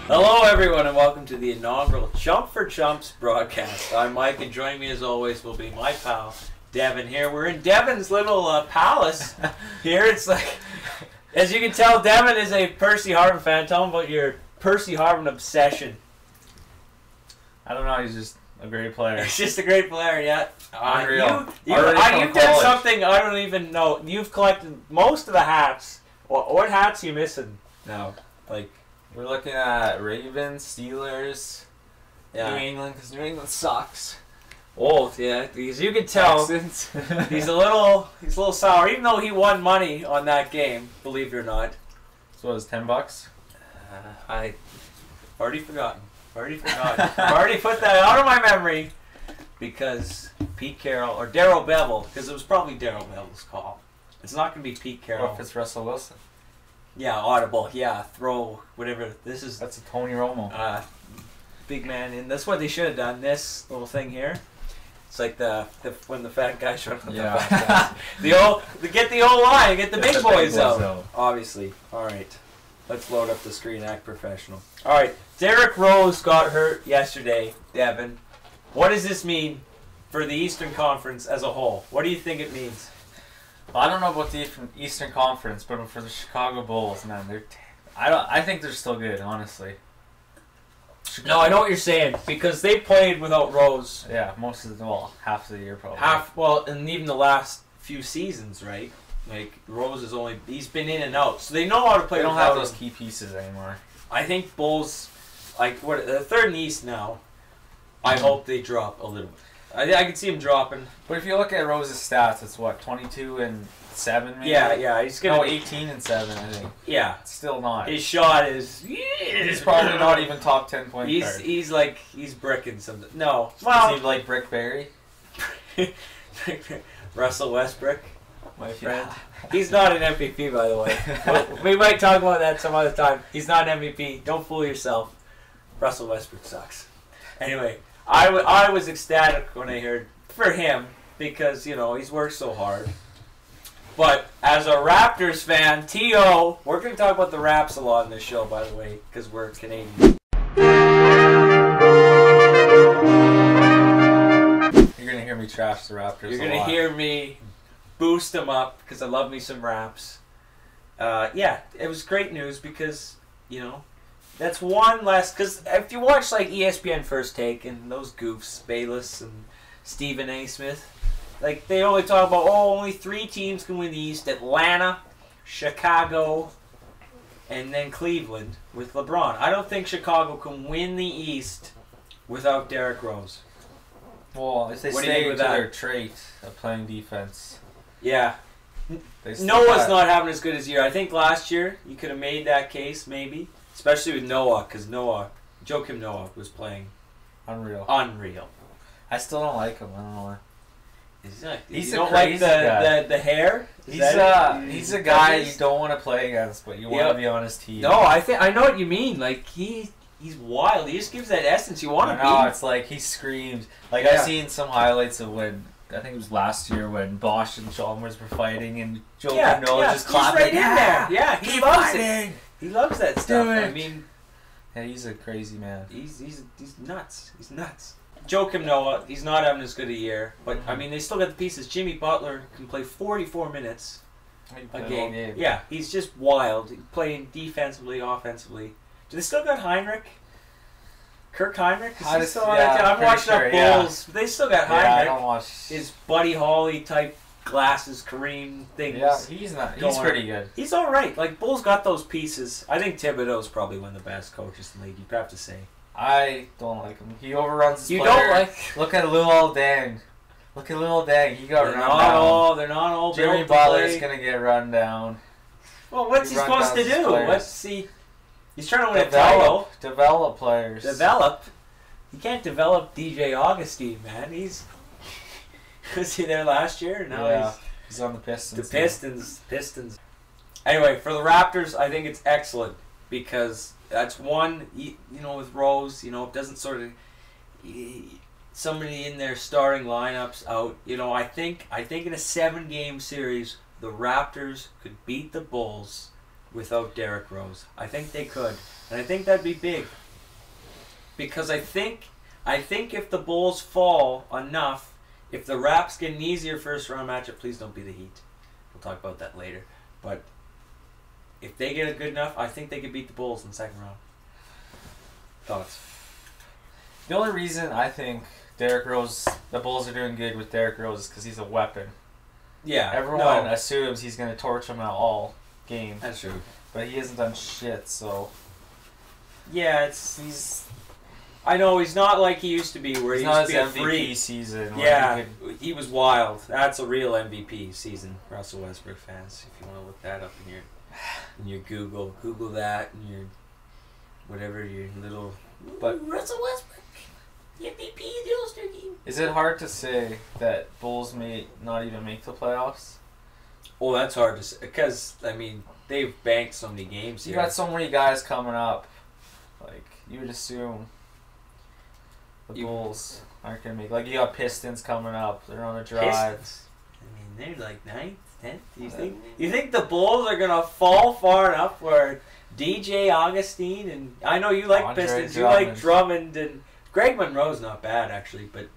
Hello, everyone, and welcome to the inaugural Chump for Chumps broadcast. I'm Mike, and joining me as always will be my pal, Devon here. We're in Devon's little palace here. It's like, as you can tell, Devon is a Percy Harvin fan. Tell him about your Percy Harvin obsession. I don't know, he's just a great player. He's just a great player, yeah. Unreal. You've done something I don't even know. You've collected most of the hats. What hats are you missing now? Like, we're looking at Ravens, Steelers, New England, because New England sucks. Oh, yeah, because you can tell he's a little sour, even though he won money on that game, believe it or not. So what was $10? I've already forgotten. I've already put that out of my memory because Pete Carroll, or Darryl Bevel, because it was probably Darryl Bevel's call. It's not going to be Pete Carroll. What if it's Russell Wilson? Yeah, audible. Yeah, throw, whatever. That's a Tony Romo. Big man. And that's what they should have done. This little thing here. It's like when the fat guy showed up. Yeah. Get the old line. Get the big boys out. Out. Obviously. All right. Let's load up the screen. Act professional. All right. Derrick Rose got hurt yesterday, Devon. What does this mean for the Eastern Conference as a whole? What do you think it means? Well, I don't know about the Eastern Conference, but for the Chicago Bulls, man, I think they're still good, honestly. No, I know what you're saying, because they played without Rose. Yeah, half of the year probably. And even the last few seasons, right? Like, Rose he's been in and out, so they know how to play. They don't have those key pieces anymore. I think Bulls, they're third in the East now. I hope they drop a little bit. I can see him dropping. But if you look at Rose's stats, it's what, 22-7 maybe? Yeah, he's gonna 18-7, I think. Yeah. It's still not. His shot is he's probably not even top 10 point guard. He's bricking something. No. Well, is he like Brick Barry? Russell Westbrook, my friend. Yeah. He's not an MVP, by the way. We might talk about that some other time. He's not an MVP. Don't fool yourself. Russell Westbrook sucks. Anyway, I was ecstatic when I heard for him because, he's worked so hard. But as a Raptors fan, T.O., we're going to talk about the Raps a lot in this show, by the way, because we're Canadian. You're going to hear me trash the Raptors You're going to hear me boost them up because I love me some Raps. Yeah, it was great news because, that's one less, because if you watch ESPN First Take and those goofs, Bayless and Stephen A. Smith, they only talk about, only 3 teams can win the East: Atlanta, Chicago, and then Cleveland with LeBron. I don't think Chicago can win the East without Derrick Rose. Well, if they stay with their trait of playing defense. Yeah. Noah's not having as good as a year. I think last year you could have made that case, maybe. Especially with Noah, because Joakim Noah was playing unreal. I still don't like him. I don't know why. He's a crazy guy. The hair? He's a guy you don't want to play against, but you want to be on his team. No, I know what you mean. He's wild. He just gives that essence. You want to be. No, it's like he screams. I've seen some highlights of when, I think it was last year, when Bosch and Chalmers were fighting and Joakim Noah just clapping. He's right in there. Yeah, he loves it. He loves that stuff. I mean, yeah, he's a crazy man. He's nuts. He's nuts. Joakim Noah, he's not having as good a year, but I mean, they still got the pieces. Jimmy Butler can play 44 minutes a game. Yeah, he's just wild. Playing defensively, offensively. Do they still got Heinrich? Kirk Heinrich? Is he still on that team? I'm watching up Bulls. They still got Heinrich. I don't watch his Buddy Holly type glasses, Kareem things. Yeah, he's not. He's pretty good. He's all right. Bulls got those pieces. I think Thibodeau's probably one of the best coaches in the league. You have to say. I don't like him. He overruns his player. You don't like? Look at Luol Deng. He got run down. They're not all. Jimmy Butler's gonna get run down. Well, what's he supposed to do? Let's see. He's trying to win a title. Develop players. You can't develop DJ Augustine, man. Was he there last year? No, he's on the Pistons. The Pistons. Anyway, for the Raptors, I think it's excellent because that's one. With Rose, it doesn't sort of somebody in their starting lineups out. I think in a 7-game series, the Raptors could beat the Bulls without Derrick Rose. I think they could, and I think that'd be big. Because I think if the Bulls fall enough, if the Raps get an easier first round matchup, please don't be the Heat. We'll talk about that later. But if they get it good enough, I think they could beat the Bulls in the second round. Thoughts? The only reason I think the Bulls are doing good with Derrick Rose is because he's a weapon. Yeah. Everyone assumes he's going to torch him all game. That's true. But he hasn't done shit, so. Yeah, I know he's not like he used to be, where he used to be a MVP freak. season. Yeah, he was wild. That's a real MVP season, Russell Westbrook fans. If you want to look that up in your Google that in your whatever your little. But Russell Westbrook, MVP the All-Star game. Is it hard to say that Bulls may not even make the playoffs? Oh, that's hard to say because I mean they've banked so many games here. You got so many guys coming up. Like you would assume. The Bulls aren't going to make... Like, you got Pistons coming up. They're on a drive. Pistons? I mean, they're like 9th, 10th. You think the Bulls are going to fall far enough where DJ Augustine and... I know you like Pistons. Drummond. You like Drummond and... Greg Monroe's not bad, actually, but...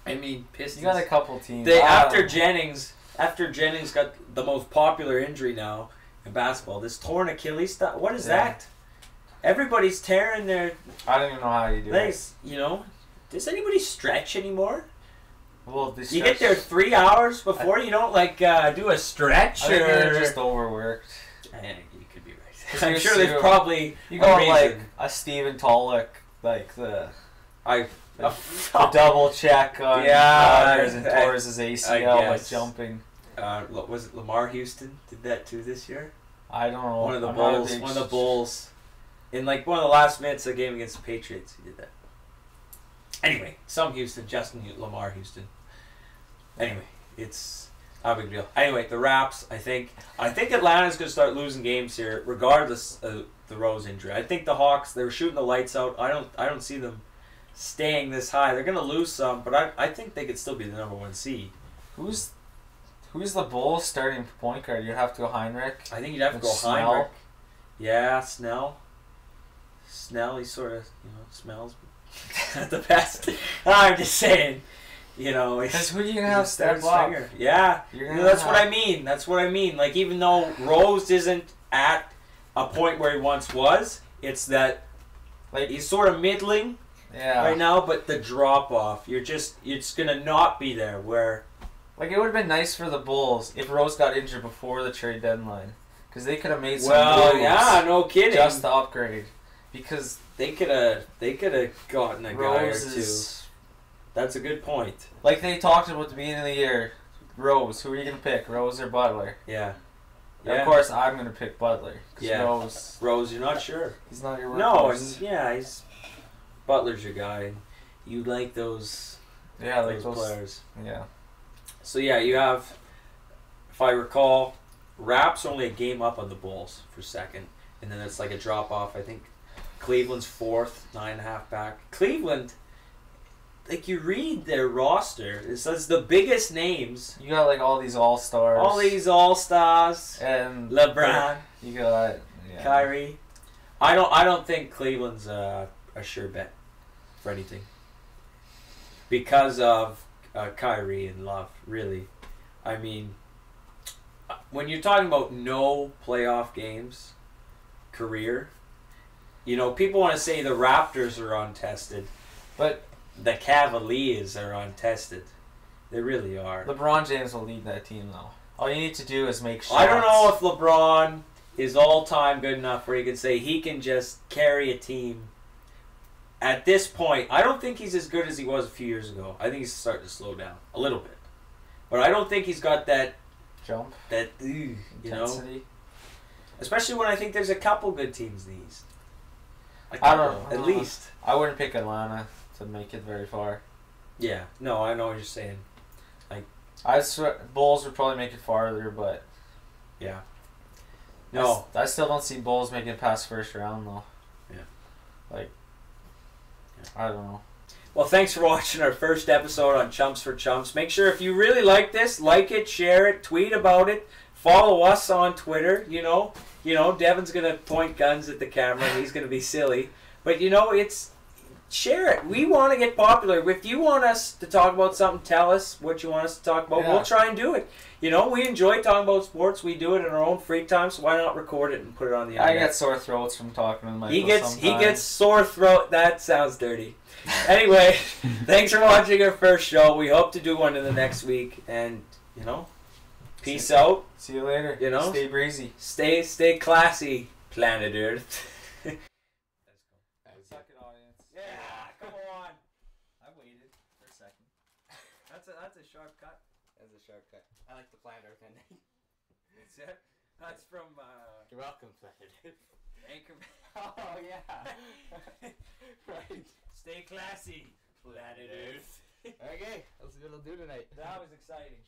I mean, Pistons... You got a couple teams. After Jennings got the most popular injury now in basketball, this torn Achilles stuff. What is that? Everybody's tearing their... I don't even know how you do legs, it. You know? Does anybody stretch anymore? Well, you get there 3 hours before you don't, do a stretch? I think they're just overworked. You could be right. I'm sure there's probably you go like a Steven Tollick, like the double check on Rodgers and Torres' ACL by jumping. Was it Lamar Houston did that too this year? I don't know. One of the Bulls. In one of the last minutes of the game against the Patriots, he did that. Anyway, Lamar Houston. Anyway, it's not a big deal. Anyway, the Raps, I think Atlanta's going to start losing games here, regardless of the Rose injury. I think the Hawks, they were shooting the lights out. I don't see them staying this high. They're going to lose some, but I think they could still be the number 1 seed. Who's the Bulls starting point guard? You'd have to go Heinrich. I think you'd have to go Heinrich. Yeah, Snell. He sort of, smells not the best. I'm just saying, Because who are you going to have step up? Yeah, that's what I mean. That's what I mean. Like, even though Rose isn't at a point where he once was, it's that he's sort of middling right now, but the drop-off, it's going to not be there where... Like, it would have been nice for the Bulls if Rose got injured before the trade deadline. Because they could have made some moves. Yeah, no kidding. Just to upgrade. Because they could have gotten a guy or two. That's a good point. Like they talked about at the beginning of the year, Rose. Who are you gonna pick, Rose or Butler? Yeah. Of course, I'm gonna pick Butler. Yeah. Rose, you're not sure. He's not your workhorse. No, Butler's your guy. You like those. Yeah, those players. Yeah. So you have, if I recall, Raps only a game up on the Bulls for second, and then it's like a drop off. I think. Cleveland's 4th, 9.5 back. Cleveland, you read their roster, it says the biggest names. You got all these all-stars. All these all-stars. And LeBron. You got Kyrie. I don't think Cleveland's a sure bet for anything. Because of Kyrie and Love, really. I mean, when you're talking about no playoff games, career... people want to say the Raptors are untested, but the Cavaliers are untested. They really are. LeBron James will lead that team, though. All you need to do is make shots. I don't know if LeBron is all-time good enough where he can say he can just carry a team. At this point, I don't think he's as good as he was a few years ago. I think he's starting to slow down a little bit. But I don't think he's got that... Jump? That, intensity. Especially when I think there's a couple good teams in the East. I don't know. At least. I wouldn't pick Atlanta to make it very far. Yeah. No, I know what you're saying. Bulls would probably make it farther, but... Yeah. No. I still don't see Bulls making it past first round, though. Yeah. I don't know. Well, thanks for watching our first episode on Chumps for Chumps. Make sure if you really like this, like it, share it, tweet about it, Follow us on Twitter. You know, Devon's gonna point guns at the camera. And he's gonna be silly, but it's share it. We want to get popular. If you want us to talk about something, tell us what you want us to talk about. Yeah. We'll try and do it. We enjoy talking about sports. We do it in our own free time, so why not record it and put it on the internet? I get sore throats from talking to Michael. He gets sore throat. That sounds dirty. Anyway, thanks for watching our first show. We hope to do one in the next week, and peace out. See you later. Stay breezy. Stay classy, planet Earth. Yeah, come on. I waited for a second. That's a sharp cut. That's a sharp cut. I like the planet Earth ending. That's from You're welcome, planet Earth. Anchorman. Oh yeah. Right. Stay classy, planet Earth. Okay, that's what we'll do tonight. That was exciting.